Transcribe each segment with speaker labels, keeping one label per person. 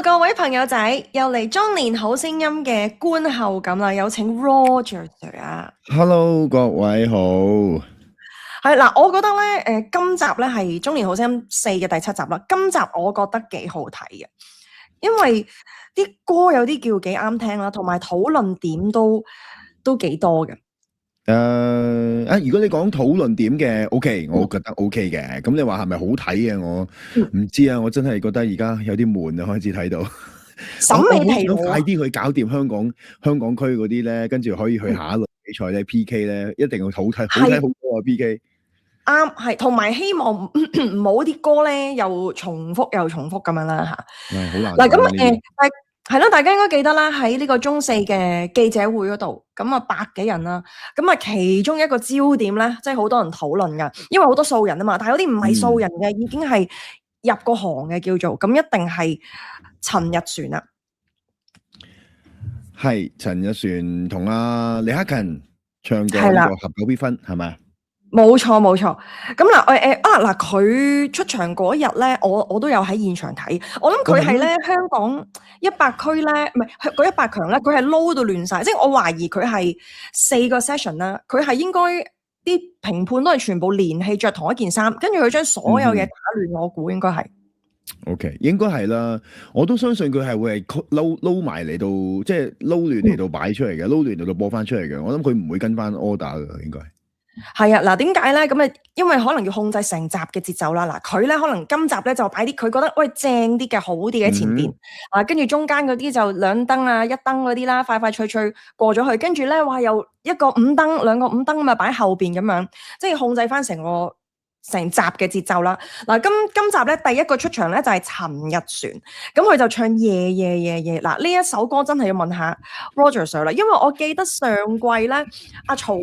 Speaker 1: 各位朋友仔，又嚟中年好聲音嘅觀後感啦，有請 Roger Sir 啊。
Speaker 2: Hello，各位好。
Speaker 1: 係嗱，我覺得咧，今集咧係中年好聲音4嘅第7集啦。今集我覺得幾好睇嘅，因為啲歌有啲叫幾啱聽啦，同埋討論點都幾多嘅。
Speaker 2: 如果你講討論點嘅，OK，我覺得 OK 嘅。咁你話係咪好睇嘅？我唔知啊，我真係覺得而家有啲悶啊，開始睇到。
Speaker 1: 審美疲勞
Speaker 2: 我好想快啲去搞掂香港區嗰啲咧，跟住可以去下一輪比賽咧，PK 咧，一定要好睇好多啊 PK。
Speaker 1: 啱，係同埋希望唔好啲歌咧又重複咁樣啦嚇。
Speaker 2: 好難
Speaker 1: 嗱咁係咯，大家應該記得啦，喺呢個中四嘅記者會嗰度，咁啊百幾人啦，咁啊其中一個焦點咧，即係好多人討論噶，因為好多素人啊嘛，但係有啲唔係素人嘅，已經係入個行嘅叫做，咁一定係陳日璇啦。
Speaker 2: 係陳日璇同阿李克勤唱過呢個合久必分，係咪？
Speaker 1: 冇錯，咁嗱，佢出場嗰日咧，我都有喺現場睇。我諗佢係咧香港100區咧，唔係嗰100強咧，佢係撈到亂晒。即係我懷疑佢係4個 session 啦，佢係應該啲評判都係全部連戲着同一件衫，跟住佢將所有嘢打亂，我估應該係。
Speaker 2: OK， 應該係啦，我都相信佢係會係撈埋嚟到，即係撈亂嚟到擺出嚟嘅，撈亂嚟到播翻出嚟嘅。我諗佢唔會跟翻 order 嘅，應該。
Speaker 1: 係啊，嗱，點解咧？咁因為可能要控制成集嘅節奏啦。嗱，佢咧可能今集咧就擺啲佢覺得喂正啲嘅好啲嘅喺前邊，跟住中間嗰啲就2燈啊、1燈嗰啲啦，快脆過咗去，跟住咧話又一個5燈、2個5燈咁啊擺喺後邊咁樣，即係控制翻成集嘅節奏啦。嗱，今集咧第一個出場咧就係陳日璇，咁佢就唱夜夜。嗱，呢一首歌真係要問下 Roger Sir 啦，因為我記得上季咧曹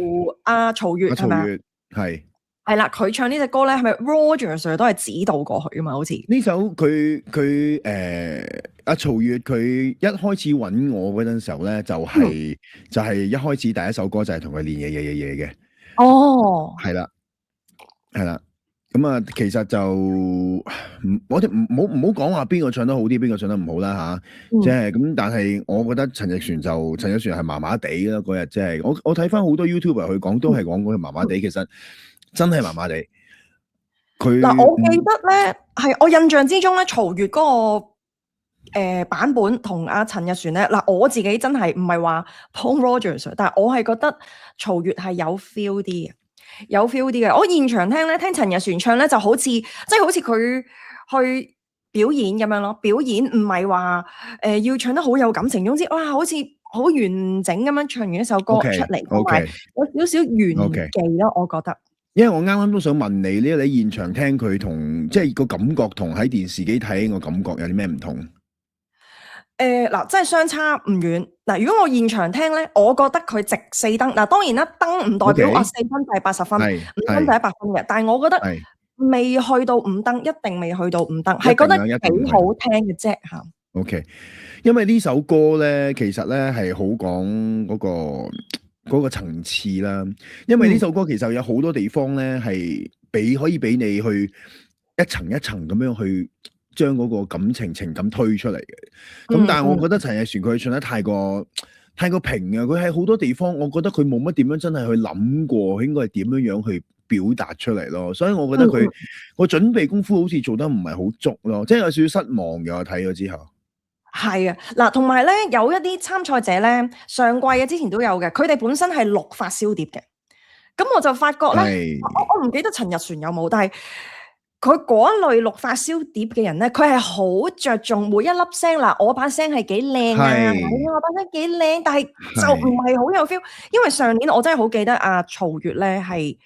Speaker 1: 越係咪啊？係啦，佢唱呢隻歌咧係咪 Roger Sir 都係指導過佢啊嘛？好似
Speaker 2: 呢首佢阿曹越佢一開始揾我嗰陣時候咧，就係一開始第一首歌就係同佢練夜嘅。
Speaker 1: 哦，
Speaker 2: 係啦。咁啊，其實就我哋唔好講話邊個唱得好啲，邊個唱得唔好啦吓，即係咁。但係我覺得陳日璇係麻麻地啦嗰日，即係我睇翻好多 YouTuber 佢講都係講嗰日麻麻地，其實真係麻麻地。
Speaker 1: 嗱，我記得咧係我印象之中咧，曹越嗰個版本同阿陳日璇咧，嗱，我自己真係唔係話 Paul Rogers， 但係我係覺得曹越係有 feel 啲嘅。我現場聽咧，聽陳日璇唱咧，就好似佢去表演咁樣咯。表演唔係話要唱得好有感情，總之哇，好似好完整咁樣唱完一首歌出嚟，同埋有少少炫技咯。我覺得，
Speaker 2: 因為我啱啱都想問你呢，你現場聽佢同即係個感覺同喺電視機睇個感覺有啲咩唔同？
Speaker 1: 嗱，真係相差唔遠。嗱，如果我現場聽咧，我覺得佢值4燈。嗱，當然啦，燈唔代表話4分就係80分，5分就係100分嘅。但係我覺得未去到5燈，一定未去到5燈，係覺得幾好聽嘅啫嚇。
Speaker 2: OK， 因為呢首歌咧，其實咧係好講嗰個層次啦。因為呢首歌其實有好多地方咧係可以俾你去一層一層咁樣去將嗰個情感推出嚟嘅。咁但係我覺得陳日璇佢唱得太過平啊！佢喺好多地方，我覺得佢冇乜點樣真係去諗過應該係點樣去表達出嚟咯。所以我覺得佢個準備功夫好似做得唔係好足咯，即係有少少失望嘅。我睇咗之後，係
Speaker 1: 啊，嗱，同埋咧有一啲參賽者咧，上季嘅之前都有嘅，佢哋本身係錄發燒碟嘅。咁我就發覺咧，我唔記得陳日璇有冇，但係佢嗰類錄發燒碟嘅人咧，佢係好着重每一粒聲啦。我把聲係幾靚啊，我把聲幾靚，但係就唔係好有 feel。因為上年我真係好記得阿曹越咧係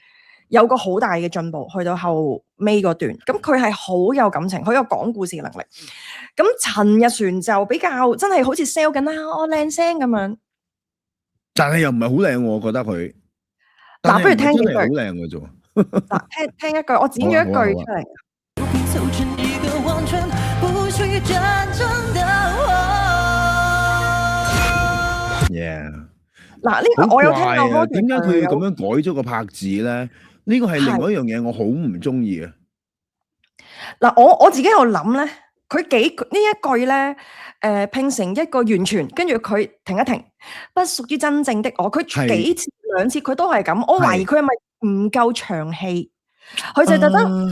Speaker 1: 有個好大嘅進步，去到後尾嗰段，咁佢係好有感情，好有講故事嘅能力。咁陳日璇就比較真係好似 sell 緊啦，我靚聲咁樣，
Speaker 2: 但係又唔係好靚，我覺得佢。
Speaker 1: 嗱，不如聽幾句。
Speaker 2: 好靚嘅啫。
Speaker 1: 嗱，聽一句，我剪咗一句出嚟。嗱，呢個我有聽過。
Speaker 2: 點解佢要咁樣改咗個拍子咧？呢個係另外一樣嘢，我好唔中意嘅。
Speaker 1: 嗱，我自己喺度諗咧，佢呢一句咧，拼成一個完全，跟住佢停一停，不屬於真正的我。佢幾次兩次佢都係咁，我懷疑佢係咪唔夠長氣？佢就特登。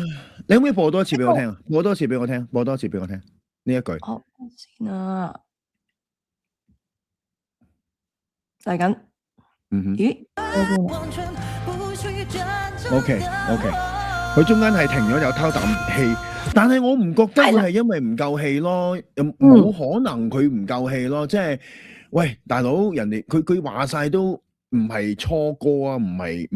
Speaker 2: 你可唔可以播多次俾我聽啊？播多次俾我聽，播多次俾我聽呢一句。
Speaker 1: 好先啊，嚟緊。咦
Speaker 2: ？OK，佢中間係停咗有偷啖氣，但係我唔覺得佢係因為唔夠氣咯，冇可能佢唔夠氣咯，即係喂大佬，人哋佢話晒都唔係初哥啊，唔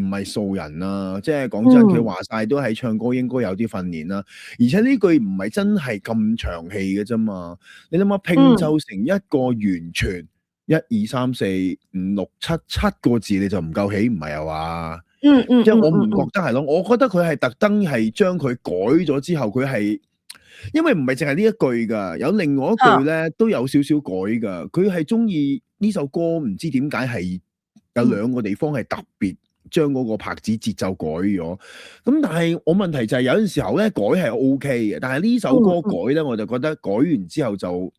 Speaker 2: 係素人啊，即係講真，佢話晒都喺唱歌應該有啲訓練啦，而且呢句唔係真係咁長氣嘅啫嘛，你諗下拼湊成一個完全1、2、3、4、5、6、7個字你就唔夠氣，唔係啊嘛？即係我唔覺得係咯，我覺得佢係特登係將佢改咗之後，佢係因為唔係淨係呢一句㗎，有另外一句咧都有少少改㗎。佢係中意呢首歌，唔知點解係有兩個地方係特別將嗰個拍子節奏改咗。咁但係我問題就係有陣時候咧改係 OK 嘅，但係呢首歌改咧我就覺得改完之後就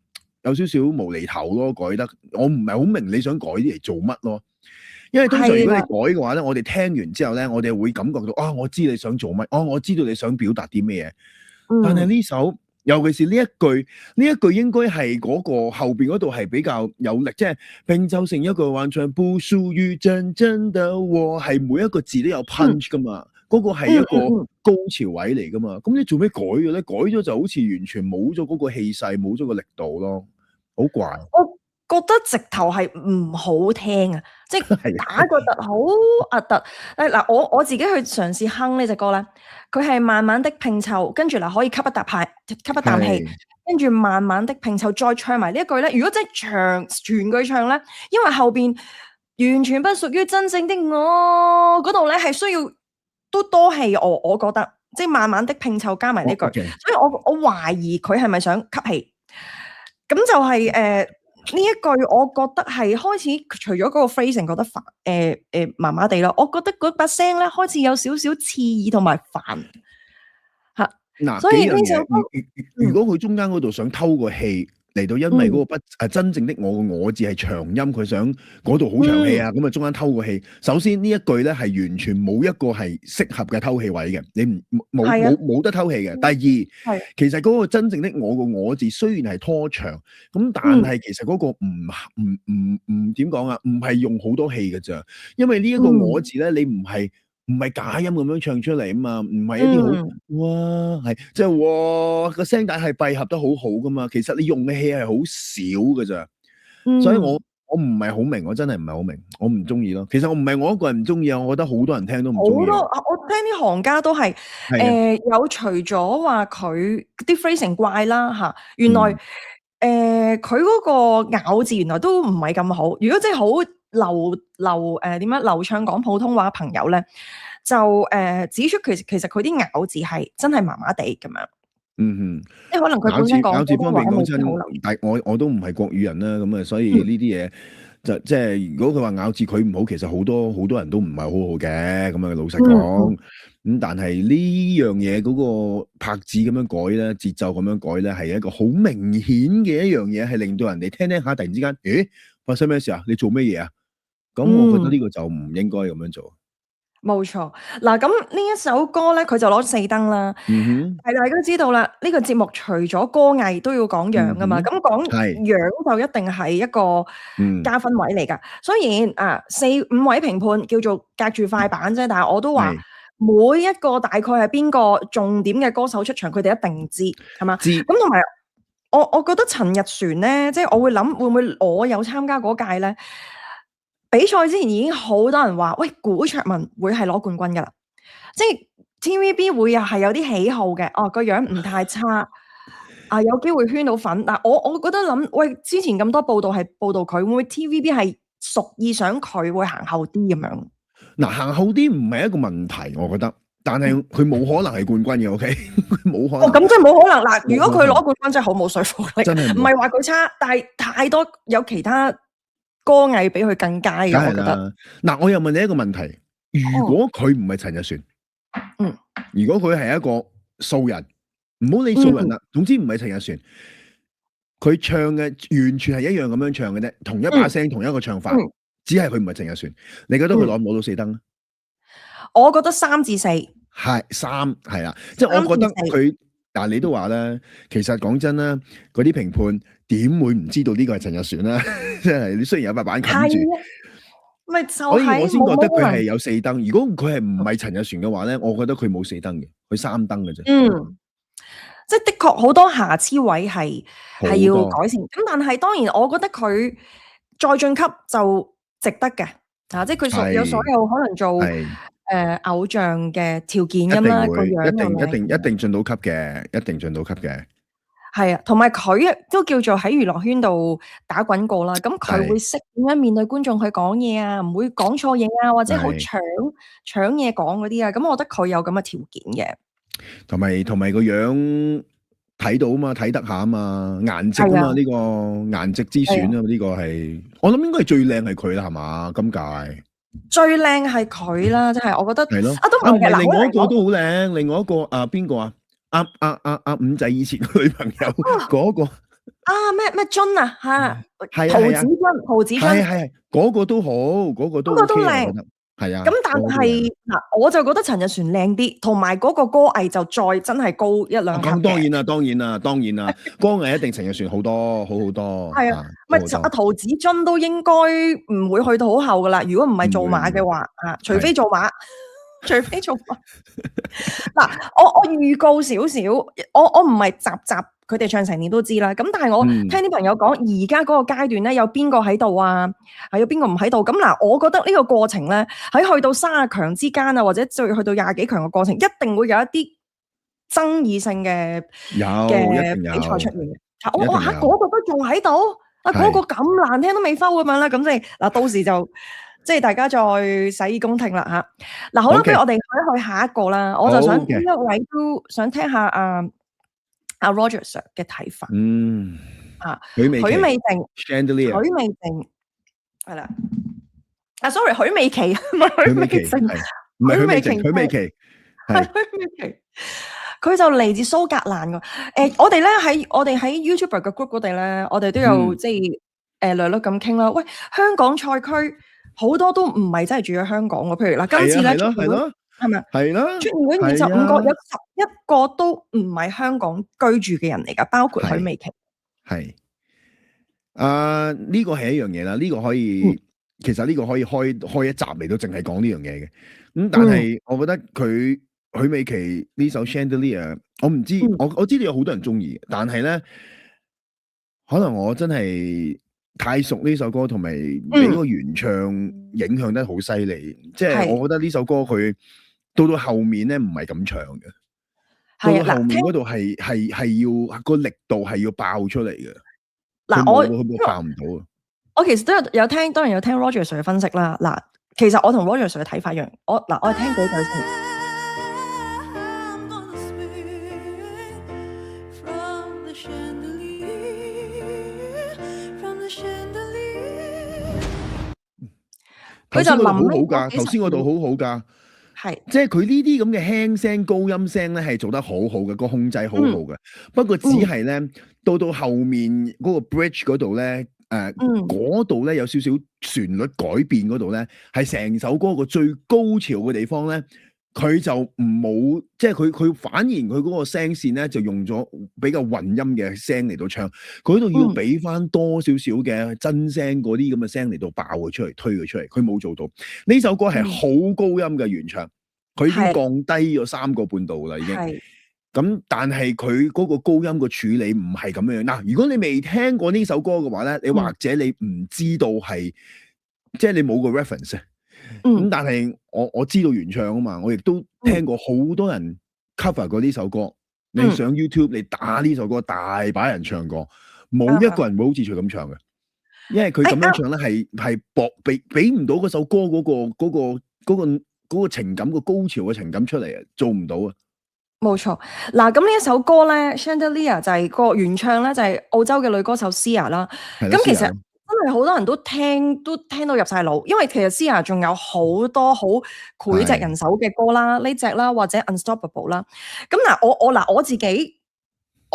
Speaker 2: 有少少無厘頭咯，改得我唔係好明你想改啲嚟做乜咯。因為通常如果你改嘅話咧，我哋聽完之後咧，我哋會感覺到啊，我知你想做乜，我知道你想表達啲咩嘢。但係呢首，尤其是呢一句應該係嗰個後邊嗰度係比較有力，即係拼湊成一個完全不屬於真正的我，係每一個字都有 punch 噶嘛，嗰個係一個高潮位嚟噶嘛。咁你做咩改嘅咧？改咗就好似完全冇咗嗰個氣勢，冇咗個力度咯，好怪。
Speaker 1: 覺得直頭係唔好聽啊！即係打個突好核突。嗱，我自己去嘗試哼呢隻歌咧，佢係慢慢的拼湊，跟住嗱可以吸一啖氣，跟住慢慢的拼湊，再唱埋呢一句咧。如果真係全句唱咧，因為後邊完全不屬於真正的我嗰度咧，係需要都多氣。我覺得即係慢慢的拼湊加埋呢句，所以我懷疑佢係咪想吸氣？咁就係呢一句，我覺得係開始除咗嗰個 phrasing 覺得煩，麻麻地咯。我覺得嗰把聲咧開始有少少刺耳同埋煩嚇。嗱，所以呢首歌，
Speaker 2: 如果佢中間嗰度想偷個氣嚟到，因為嗰個真正的我字係長音，佢想嗰度好長氣啊，咁啊中間偷個氣。首先呢一句咧係完全冇一個係適合嘅偷氣位嘅，你冇得偷氣嘅。第二，其實嗰個真正的我字雖然係拖長，咁但係其實嗰個唔點講啊，唔係用好多氣嘅咋，因為呢一個我字咧，你唔係假音咁樣唱出嚟啊嘛，唔係一啲好哇，係即係哇個聲帶係閉合得好好噶嘛，其實你用嘅氣係好少噶咋，所以我唔係好明，我真係唔係好明，我唔中意咯。其實我唔係我一個人唔中意啊，我覺得好多人聽都唔中意。好多
Speaker 1: 我聽啲行家都係有除咗話佢啲 phrasing 怪啦嚇，原來佢嗰個咬字原來都唔係咁好。如果真係好點樣流暢講普通話朋友咧，就指出其實佢啲咬字係真係麻麻地咁樣。即係可能佢本身講
Speaker 2: 咬字方面講真，但我都唔係國語人啦，咁啊，所以呢啲嘢就即係如果佢話咬字佢唔好，其實好多人都唔係好好嘅，咁啊老實講。咁但係呢樣嘢嗰個拍子咁樣改咧，節奏咁樣改咧，係一個好明顯嘅一樣嘢，係令到人哋聽下突然之間，咦發生咩事啊？你做咩嘢啊？咁我覺得呢個就唔應該咁樣做。
Speaker 1: 冇錯，嗱咁呢一首歌咧，佢就攞4燈啦。係大家都知道啦，呢個節目除咗歌藝都要講樣噶嘛，咁講樣就一定係一個加分位嚟噶。雖然4-5位評判叫做隔住塊板啫，但係我都話每一個大概係邊個重點嘅歌手出場，佢哋一定知係嘛？咁同埋我覺得陳日璇咧，即係我會諗會唔會我有參加嗰屆咧？比賽之前已經好多人話，喂，古卓文會係攞冠軍噶啦，即係 TVB 會又係有啲喜好嘅，個樣唔太差，有機會圈到粉。但我覺得諗，喂，之前咁多報道係報道佢，會唔會 TVB 係屬意想佢會行後啲咁樣？
Speaker 2: 嗱，行後啲唔係一個問題，我覺得，但係佢冇可能係冠軍嘅，OK， 冇可能。咁真係冇可能。嗱，如果佢攞冠軍真係好冇說服力，真係唔係話佢差，但係太多有其他歌藝比佢更佳嘅，我覺得。嗱，我又問你一個問題：如果佢唔係陳日璇，如果佢係一個素人，唔好理素人啦，總之唔係陳日璇，佢唱嘅完全係一樣咁樣唱嘅啫，同一把聲，同一個唱法，只係佢唔係陳日璇。你覺得佢攞唔攞到4燈咧？
Speaker 1: 我覺得3至4。
Speaker 2: 係3，係啦，即係我覺得佢，但係你都話咧，其實講真啦，嗰啲評判點會唔知道呢個係陳日璇咧？即係你雖然有塊板冚住，
Speaker 1: 咪就
Speaker 2: 所以我先覺得佢係有4燈。如果佢係唔係陳日璇嘅話咧，我覺得佢冇4燈嘅，佢3燈嘅啫。
Speaker 1: 即係的確好多瑕疵位係要改善。咁但係當然，我覺得佢再晉級就值得嘅。即係佢有所有可能做偶像嘅條件咁啦，個樣
Speaker 2: 一定進到級嘅，一定進到級嘅。
Speaker 1: 係啊，同埋佢都叫做喺娛樂圈度打滾過啦。咁佢會識點樣面對觀眾去講嘢啊，唔會講錯嘢啊，或者好搶嘢講嗰啲啊。咁我覺得佢有咁嘅條件嘅。同
Speaker 2: 埋個樣睇到啊嘛，睇得下啊嘛，顏值啊嘛，呢個顏值之選啊，呢個係我諗應該係最靚係佢啦，係嘛？今屆
Speaker 1: 最靚係佢啦，即係我覺得
Speaker 2: 係咯。
Speaker 1: 都唔係
Speaker 2: 另外一個都好靚，另外一個邊個啊？五仔以前個女朋友嗰個
Speaker 1: 咩樽啊嚇，陶子樽
Speaker 2: 係嗰個都好，嗰個都靚。係啊，
Speaker 1: 咁但係我就覺得陳日璇靚啲，同埋嗰個歌藝就再真係高1、2級嘅。
Speaker 2: 當然啦，歌藝一定陳日璇好多，好多。係啊，
Speaker 1: 咪陶子樽都應該唔會去到好後噶啦。如果唔係做馬嘅話，除非做馬。嗱，我預告少少，我唔係集佢哋唱成年都知啦。咁但係我聽啲朋友講，而家嗰個階段咧，有邊個喺度啊？有邊個唔喺度？咁嗱，我覺得呢個過程咧，喺去到30強之間啊，或者再去到20幾強嘅過程，一定會有一啲爭議性嘅比賽出現嘅。我話嗰個都仲喺度，嗰個咁難聽都未收咁樣啦。咁即係嗱，到時就。即係大家再洗耳恭聽啦嚇。嗱，好啦，不如我哋去下一個啦。我就想呢一位都想聽下阿 Roger Sir 嘅睇法。許美靜
Speaker 2: Chandelier
Speaker 1: 許美靜係啦。sorry， 許美琪唔係許美靜，
Speaker 2: 唔係許美琪，許美琪
Speaker 1: 係許美琪。佢就嚟自蘇格蘭㗎。我哋咧喺 YouTuber 嘅 group 嗰度咧，我哋都有即係略略咁傾啦。喂，香港賽區。好多都唔係真係住喺香港喎，譬如嗱，今次咧出年會係咪？係啦，出年會25個，有11個都唔係香港居住嘅人嚟㗎，包括許美琪。係，
Speaker 2: 呢個係一樣嘢啦，呢個可以，其實呢個可以開一集嚟到淨係講呢樣嘢嘅。咁但係我覺得佢許美琪呢首 Chandelier， 我唔知，我知道有好多人中意，但係咧，可能我真係。太熟呢首歌，同埋俾個原唱影響得好犀利，即係我覺得呢首歌佢到後面咧唔係咁唱嘅，到後面嗰度係要個力度係要爆出嚟嘅。嗱，我爆唔到啊！
Speaker 1: 我其實都有聽，當然有聽 Roger Sir 嘅分析啦。嗱，其實我同 Roger Sir 嘅睇法一樣，我係聽幾句先。
Speaker 2: 佢就好好噶，頭先嗰度好好噶，係，即係佢呢啲咁嘅輕聲高音聲咧，係做得好好嘅，個控制好好嘅。不過只係咧，到後面嗰個 bridge 嗰度咧，嗰度咧有少少旋律改變嗰度咧，係成首歌個最高潮嘅地方咧。佢就唔冇，即係佢反而佢嗰個聲線咧，就用咗比較混音嘅聲嚟到唱，佢嗰度要俾翻多少少嘅真聲嗰啲咁嘅聲嚟到爆佢出嚟，推佢出嚟，佢冇做到。呢首歌係好高音嘅原唱，佢已經降低咗3個半度啦，已經。咁但係佢嗰個高音嘅處理唔係咁樣。嗱，如果你未聽過呢首歌嘅話咧，你或者你唔知道係，即係你冇個 reference。咁但係我知道原唱啊嘛，我亦都聽過好多人 cover 過呢首歌。你上 YouTube 你打呢首歌，大把人唱過，冇一個人會好似佢咁唱嘅，因為佢咁樣唱咧係薄俾唔到嗰首歌嗰個情感，個高潮嘅情感出嚟啊，做唔到啊。冇錯，嗱，咁呢一首歌咧 Chandelier 就係個原唱咧，就係澳洲嘅女歌手 Sia 啦。咁其實真係好多人都聽到入晒腦，因為其實 Sia 仲有好多好膾炙人口嘅歌啦，呢隻啦或者 Unstoppable 啦。咁嗱，我自己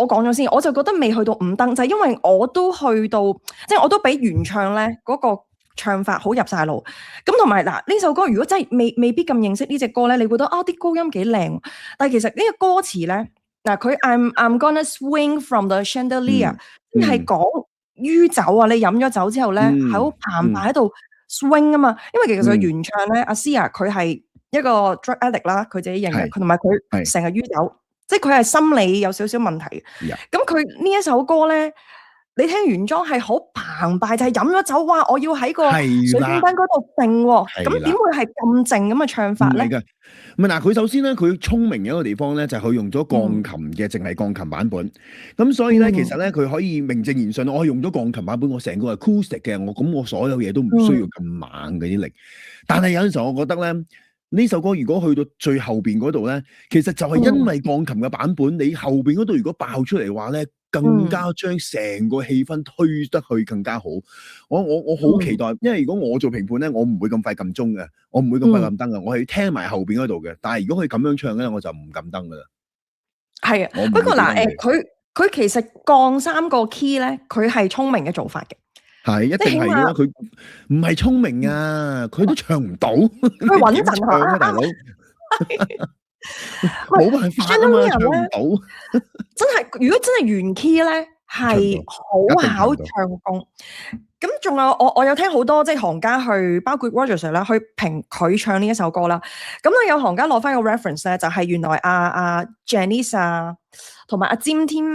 Speaker 1: 我講咗先，我就覺得未去到五燈，就係因為我都去到，即係我都俾原唱咧嗰個唱法好入晒腦。咁同埋嗱呢首歌，如果真係未必咁認識呢隻歌咧，你覺得啲高音幾靚，但係其實呢個歌詞咧，嗱佢 I'm gonna swing from the chandelier，係講酗酒啊！你飲咗酒之後咧，係好澎湃喺度 swing 啊嘛。因為其實佢原唱咧，阿 Sia 佢係一個 drug addict 啦，佢自己認嘅，佢同埋佢成日酗酒。即係佢係心理有少少問題，咁佢呢一首歌咧，你聽原裝係好澎湃，就係飲咗酒，哇！我要喺個水晶燈嗰度靜喎，咁點會係咁靜咁嘅唱法咧？
Speaker 2: 唔係嗱，佢首先咧，佢聰明嘅一個地方咧，就係佢用咗鋼琴嘅，淨係鋼琴版本，咁所以咧，其實咧，佢可以名正言順，我用咗鋼琴版本，我成個係 acoustic 嘅，我所有嘢都唔需要咁猛嘅啲力，但係有陣時候我覺得咧。呢首歌如果去到最後邊嗰度咧，其實就係因為鋼琴嘅版本，你後邊嗰度如果爆出嚟話咧，更加將成個氣氛推得去更加好。我好期待，因為如果我做評判咧，我唔會咁快撳鐘嘅，我唔會咁快撳燈嘅，我係要聽埋後邊嗰度嘅。但係如果佢咁樣唱咧，我就唔撳燈噶啦。係啊，
Speaker 1: 不過嗱，佢其實降3個 key 咧，佢係聰明嘅做法嘅。係，一定係啦！佢唔係聰明啊，佢都唱唔到。佢穩陣啊，大佬。冇辦法啊嘛，唱唔到。真係，如果真係原 key 咧，係好考唱功。咁仲有我有聽好多即係行家去，包括 Roger Sir 啦，去評佢唱呢一首歌啦。咁咧有行家攞翻個 reference 咧，就係原來阿 Janice 啊，同埋阿詹天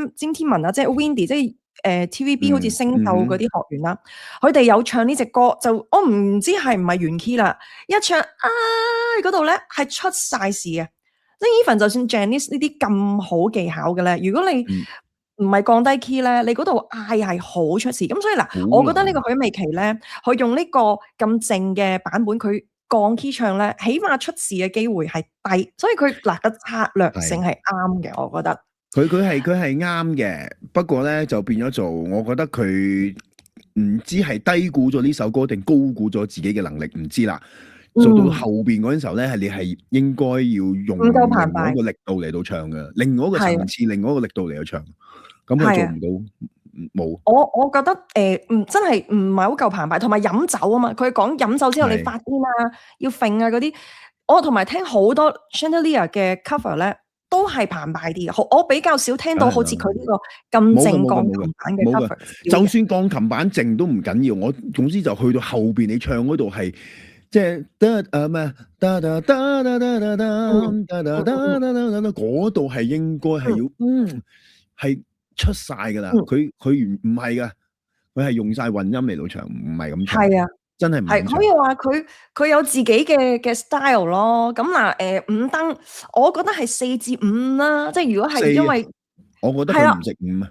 Speaker 1: 文啊，即係 Windy， 即係。TVB 好似星斗嗰啲學員啦，佢哋有唱呢隻歌，就我唔知係唔係原 key 啦，一唱嗰度咧係出晒事嘅，即係 even 就算 Janice 呢啲咁好技巧嘅咧，如果你唔係降低 key 咧，你嗰度嗌係好出事，咁所以嗱，我覺得呢個許美琪咧，佢用呢個咁靜嘅版本，佢降 key 唱咧，起碼出事嘅機會係低，所以佢嗱個策略性係啱嘅，我覺得。佢係啱嘅，不過咧就變咗做，我覺得佢唔知係低估咗呢首歌定高估咗自己嘅能力，唔知啦。做到後邊嗰陣時候咧，你係應該要用另外一個力度嚟到唱嘅，另外一個層次，另外一個力度嚟到唱，咁佢做唔到，冇。我覺得真係唔係好夠澎湃，同埋飲酒啊嘛，佢講飲酒之後你發癲啊，要揈啊嗰啲，我同埋聽好多 Chandelier 嘅 cover 咧。都係澎湃啲嘅，我比較少聽到好似佢呢個咁靜鋼琴版嘅 cover。就算鋼琴版靜都唔緊要，我總之就去到後邊你唱嗰度係即係咩嗰度係應該係要係出晒㗎啦。佢唔係㗎，佢係用晒混音嚟到唱，唔係咁唱。係啊。真係唔係可以話佢有自己嘅 style 咯。咁嗱，五燈，我覺得係4至5啦。即係如果係因為，我覺得佢唔值5啊。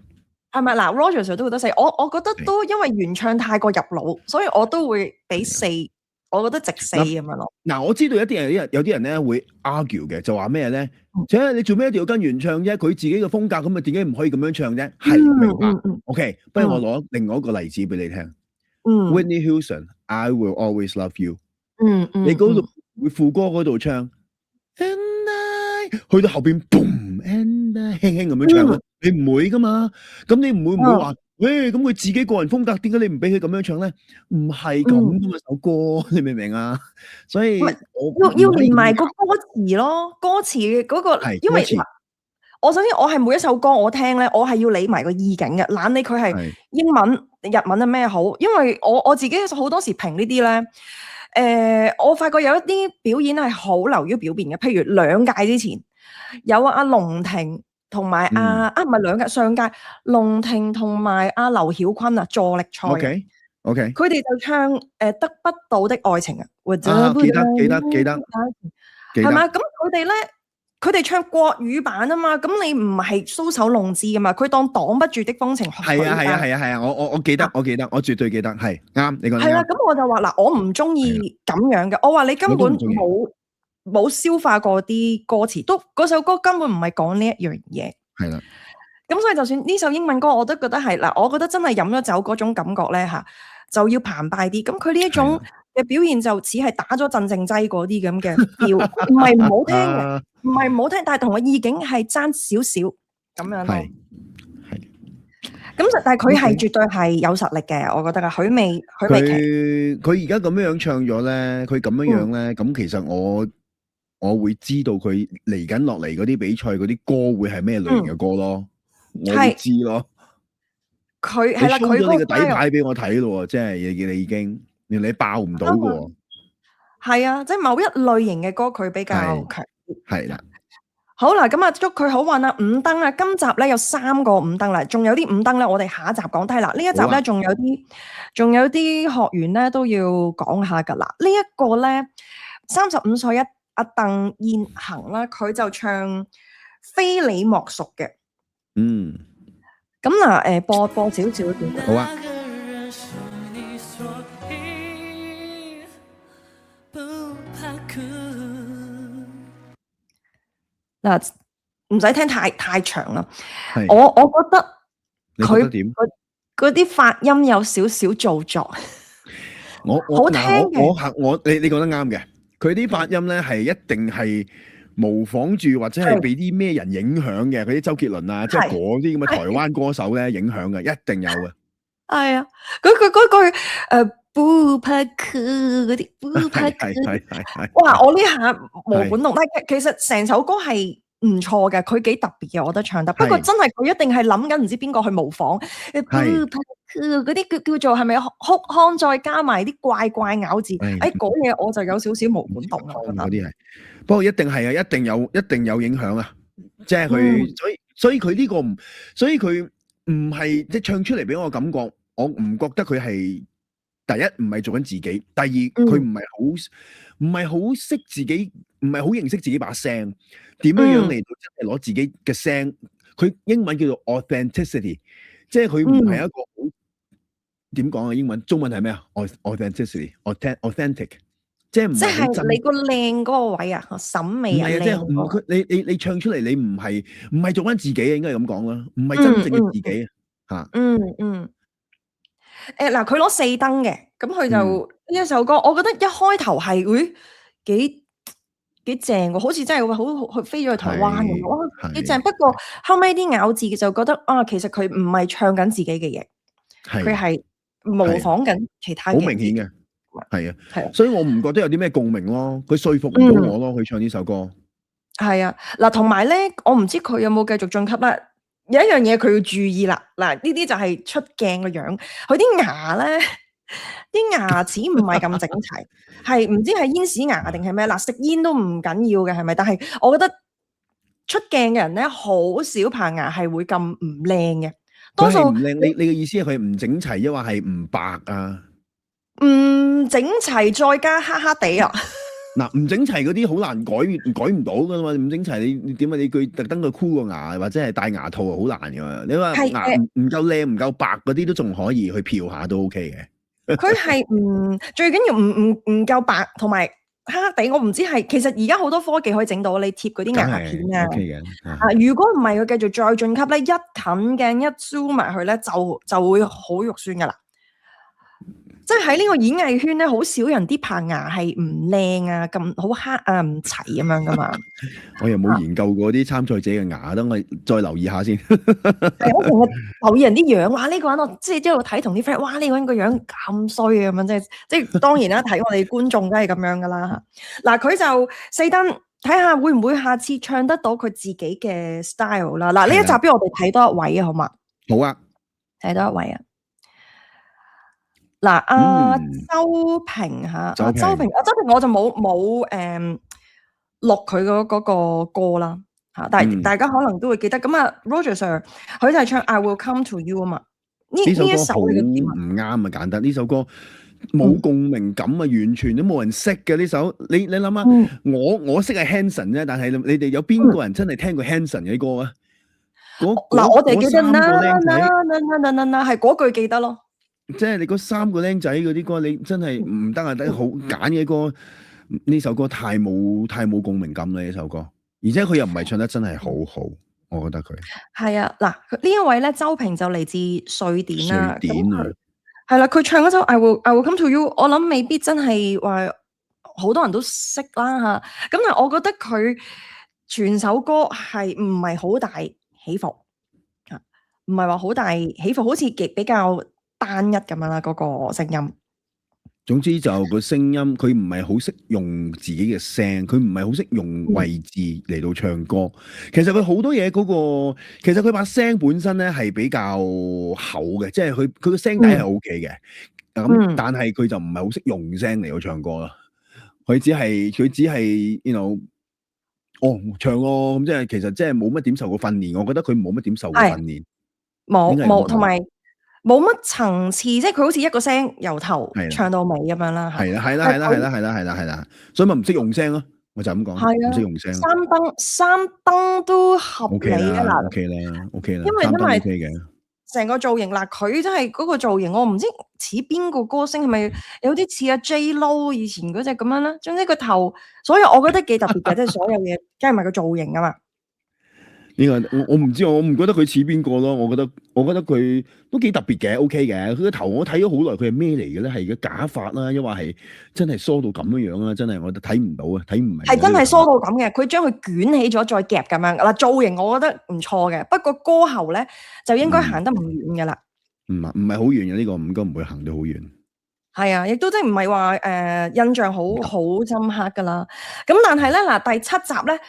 Speaker 1: 係咪嗱？Roger Sir 都覺得4，我覺得都因為原唱太過入腦，所以我都會俾4。我覺得值4咁樣咯。嗱，我知道有啲人咧會 argue 嘅，就話咩咧？你做咩一定要跟原唱啫？佢自己嘅風格咁啊，點解唔可以咁樣唱啫？係明白。OK，不如我攞另外一個例子俾你聽。Whitney Houston，I Will Always Love You。你嗰度會副歌嗰度唱 ，And I 去到後邊 boom，And I 輕輕咁樣唱，你唔會噶嘛？咁你唔會話，咁佢自己個人風格，點解你唔俾佢咁樣唱咧？唔係咁噶嘛首歌，你明唔明啊？所以要連埋個歌詞咯，歌詞嘅嗰個，因為我首先我係每一首歌我聽咧，我係要理埋個意境嘅，懶理佢係英文、日文啊咩好，因為我自己好多時評呢啲咧，我發覺有一啲表演係好流於表面嘅，譬如2屆之前有阿龍婷同埋唔係2屆，上屆龍婷同埋阿劉曉坤啊助力賽，OK，佢哋就唱得不到的愛情啊，或者記得，係嘛？咁佢哋咧。佢哋唱國語版啊嘛，咁你唔係搔首弄姿噶嘛，佢當擋不住的風情。係啊，我記得，我絕對記得，係啱你講。係啦，咁我就話嗱，我唔中意咁樣嘅，我話你根本冇消化過啲歌詞，嗰首歌根本唔係講呢一樣嘢。係啦，咁所以就算呢首英文歌，我都覺得係嗱，我覺得真係飲咗酒嗰種感覺咧嚇，就要澎湃啲。咁佢呢一種嘅表現就似係打咗鎮靜劑嗰啲咁嘅調，唔係唔好聽嘅。唔係唔好聽，但係同個意境係爭少少咁樣咯。但係佢係
Speaker 2: OK
Speaker 1: 絕對係有實力嘅，我覺得啊，許美琪，
Speaker 2: 佢而家咁樣唱咗咧，佢咁樣咧，咁其實我會知道佢嚟緊落嚟嗰啲比賽嗰啲歌會係咩類型嘅歌咯，我會
Speaker 1: 係
Speaker 2: 知咯。你
Speaker 1: 佢係啦，show 佢嗰個
Speaker 2: 咗你個底
Speaker 1: style
Speaker 2: 牌俾我睇咯喎，即係你已經連你爆唔到嘅喎。
Speaker 1: 係啊，即係某一類型嘅歌佢比較
Speaker 2: 係
Speaker 1: 強。
Speaker 2: 係啦，
Speaker 1: 好啦，咁啊祝佢好運啦！五燈啊，今集咧有3個五燈啦，仲有啲五燈咧，我哋下一集講低啦。呢一集
Speaker 2: 好啊
Speaker 1: 咧仲有啲學員咧都要講下噶啦。呢一個咧35歲阿鄧燕衡啦，佢就唱非你莫屬嘅。
Speaker 2: 嗯，
Speaker 1: 咁嗱，播少少段。
Speaker 2: 好啊。
Speaker 1: 嗱，唔使聽太長啦。
Speaker 2: 係
Speaker 1: 我覺得佢
Speaker 2: 你覺得點？
Speaker 1: 嗰啲發音有少少做作。好聽嘅。
Speaker 2: 你覺得啱嘅。佢啲發音咧係一定係模仿住或者係俾啲咩人影響嘅，佢啲周杰倫啊，即係嗰啲咁嘅台灣歌手咧影響嘅，一定有嘅。
Speaker 1: 係啊，佢嗰句不怕苦嗰啲，不怕苦。
Speaker 2: 係。
Speaker 1: 哇！我呢下毛管戙，但係其實成首歌係唔錯嘅，佢幾特別嘅，我覺得唱得。不過真係佢一定係諗緊唔知邊個去模仿。不怕苦嗰啲叫做係咪哭腔再加埋啲怪咬字？嗰嘢我就有少少毛管戙啦，我覺得。
Speaker 2: 嗰啲係，不過一定係啊，一定有影響啊！即係佢，所以佢呢個唔，所以佢唔係即係唱出嚟俾我感覺，我唔覺得佢係第一唔係做緊自己，第二佢唔係好識自己，唔係好認識自己把聲，點樣樣嚟到真係攞自己嘅聲，佢英文叫做 authenticity， 即係佢唔係一個好點講啊？英文中文係咩啊 ？authenticity，authentic。即係
Speaker 1: 你個靚嗰個位啊，審美啊，
Speaker 2: 唔係啊，即係佢你唱出嚟，你唔係做翻自己啊，應該係咁講啦，唔係真正嘅自己啊嚇。
Speaker 1: 嗱，佢攞4燈嘅，咁佢就呢一首歌，我覺得一開頭係幾正喎，好似真係好飛咗去台灣咁，哇幾正！不過後尾啲咬字就覺得其實佢唔係唱緊自己嘅嘢，佢係模仿緊其他嘅。
Speaker 2: 好明顯嘅。係啊，
Speaker 1: 係啊，
Speaker 2: 所以我唔覺得有啲咩共鳴咯，佢說服唔到我咯，佢唱呢首歌。
Speaker 1: 係啊，嗱，同埋咧，我唔知佢有冇繼續晉級啦。有一樣嘢佢要注意啦，嗱，呢啲就係出鏡個樣，佢啲牙咧，啲牙齒唔係咁整齊，係唔知係煙屎牙定係咩？嗱，食煙都唔緊要嘅，係咪？但係我覺得出鏡嘅人咧，好少棚牙係會咁唔靚嘅，多數
Speaker 2: 唔靚。你嘅意思係佢唔整齊，抑或係唔白啊？
Speaker 1: 唔整齊再加黑黑地啊！
Speaker 2: 嗱，唔整齊嗰啲好難改唔到噶嘛，唔整齊你點啊？你佢特登去箍個牙或者係戴牙套好難噶嘛。你話牙唔夠靚唔夠白嗰啲都仲可以去漂下都 OK 嘅。佢
Speaker 1: 係最緊要唔夠白同埋黑黑地，我唔知係其實而家好多科技可以整到你貼嗰啲牙片啊。
Speaker 2: OK 嘅。
Speaker 1: 如果唔係佢繼續再進級咧，一近鏡一 zoom 埋去咧，就會好肉酸噶啦。即係喺呢個演藝圈咧，好少人啲棚牙係唔靚啊，咁好黑啊，唔齊咁樣噶嘛。
Speaker 2: 我又冇研究過啲參賽者嘅牙，等我再留意下先。
Speaker 1: 係我成日留意人啲樣，哇！呢個人我即係一路睇同啲 friend，哇！呢個人個樣咁衰啊咁樣，即係當然啦，睇我哋觀眾都係咁樣噶啦嚇。嗱，佢就4燈，睇下會唔會下次唱得到佢自己嘅 style 啦。嗱，呢一集俾我哋睇多一位啊，好嘛？
Speaker 2: 好啊，
Speaker 1: 睇多一位啊。嗱，周平嚇，周平我就冇錄佢嗰個歌啦嚇，但係大家可能都會記得。咁啊 ，Roger Sir 佢就係唱 I Will Come to You 啊嘛。呢首歌好唔
Speaker 2: 啱啊，簡單。呢首歌冇共鳴感啊，完全都冇人識嘅呢首。你諗下，我識係 Hanson 啫，但係你哋有邊個人真係聽過 Hanson 嘅歌啊？
Speaker 1: 嗱，我哋記得啦，係嗰句記得咯。
Speaker 2: 即係你嗰3個僆仔嗰啲歌，你真係唔得啊！得好揀嘅歌，呢首歌太冇共鳴感啦！呢首歌，而且佢又唔係唱得真係好好，我覺得佢
Speaker 1: 係啊。嗱，呢一位咧，周平就嚟自瑞典啦。
Speaker 2: 瑞典啊，
Speaker 1: 係啦，佢唱嗰首 I Will Come to You， 我諗未必真係話好多人都識啦吓。咁但係我覺得佢全首歌係唔係好大起伏。唔係話好大起伏，好似比較單一咁樣啦，嗰個聲音。
Speaker 2: 總之就個聲音，佢唔係好識用自己嘅聲，佢唔係好識用位置嚟到唱歌。其實佢好多嘢其實佢把聲本身咧係比較厚嘅，即係佢個聲底係 O K 嘅。咁但係佢就唔係好識用聲嚟到唱歌啦。佢只係唱咯，咁即係其實即係冇乜點受過訓練。我覺得佢冇乜點受過訓練，
Speaker 1: 冇，同埋冇乜層次，即係佢好似一個聲由頭唱到尾咁樣啦。
Speaker 2: 係啦，所以咪唔識用聲咯。我就咁講，唔識用聲。
Speaker 1: 三燈都合理嘅啦
Speaker 2: ，OK 啦，
Speaker 1: 因為
Speaker 2: OK 嘅。
Speaker 1: 成個造型嗱，佢真係嗰個造型，我唔知似邊個歌星，係咪有啲似阿 J Lo 以前嗰隻咁樣啦？總之個頭，所以我覺得幾特別嘅，即係所有嘢加埋個造型啊嘛。
Speaker 2: 呢個我唔知，我唔覺得佢似邊個咯。我覺得佢都幾特別嘅 ，OK 嘅。佢個頭我睇咗好耐，佢係咩嚟嘅咧？係個假髮啦，抑或係真係梳到咁樣啦？真係我都睇唔到啊，睇唔明。係
Speaker 1: 真係梳到咁嘅，佢將佢捲起咗再夾咁樣嗱，造型我覺得唔錯嘅。不過歌喉咧就應該行得唔遠噶啦。
Speaker 2: 唔係好遠嘅，呢個應該唔會行到好遠。
Speaker 1: 係啊，亦都即係唔係話印象好深刻噶啦。咁但係咧嗱，第7集咧，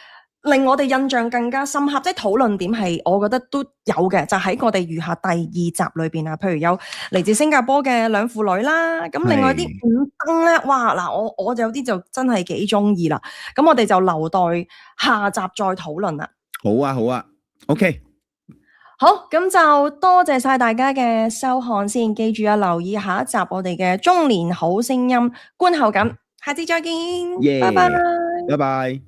Speaker 1: 令我哋印象更加深刻，即係討論點係，我覺得都有嘅，就喺我哋餘下第2集裏邊啊。譬如有嚟自新加坡嘅兩父女啦，咁另外啲五燈咧，哇嗱，我有啲就真係幾中意啦。咁我哋就留待下集再討論啦。
Speaker 2: 好啊 ，OK。
Speaker 1: 好，咁就多謝晒大家嘅收看先，記住留意下一集我哋嘅中年好聲音觀後感，下次再見，拜拜。